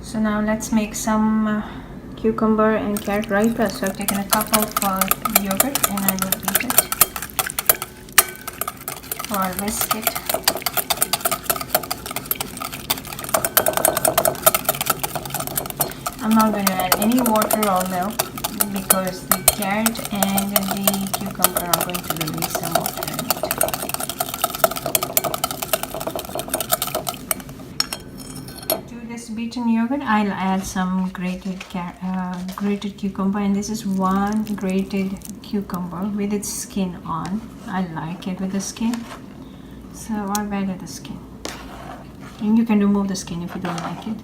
So now let's make some cucumber and carrot raita. So I've taken a cup of yogurt and I will beat it or whisk it. I'm not going to add any water or milk because the carrot and the cucumber are going to release some water in it. To this beaten yogurt, I'll add some grated cucumber, and this is one grated cucumber with its skin on. I like it with the skin, so I've added the skin. And you can remove the skin if you don't like it,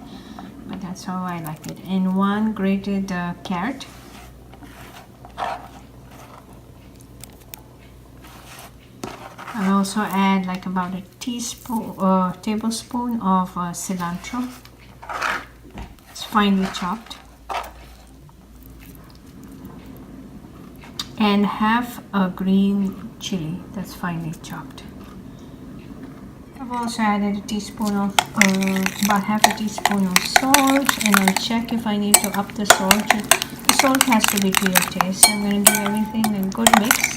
but that's how I like it. And one grated carrot. I'll also add like about a tablespoon of cilantro. It's finely chopped. And half a green chili that's finely chopped. I've also added a teaspoon of, about half a teaspoon of salt, and I'll check if I need to up the salt. The salt has to be to your taste. I'm going to give everything a good mix.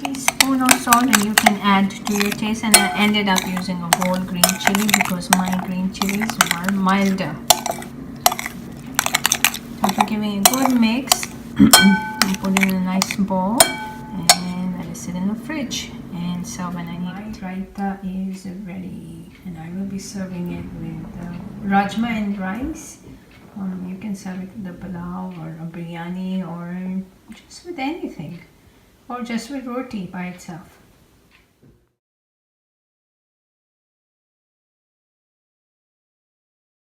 Teaspoon of salt, and you can add to your taste, and I ended up using a whole green chili because my green chilies were milder. After giving a good mix, I put it in a nice bowl and let it sit in the fridge. And so when I need raita is ready, and I will be serving it with rajma and rice. You can serve it with a pulao or a biryani or just with anything, or just with roti by itself.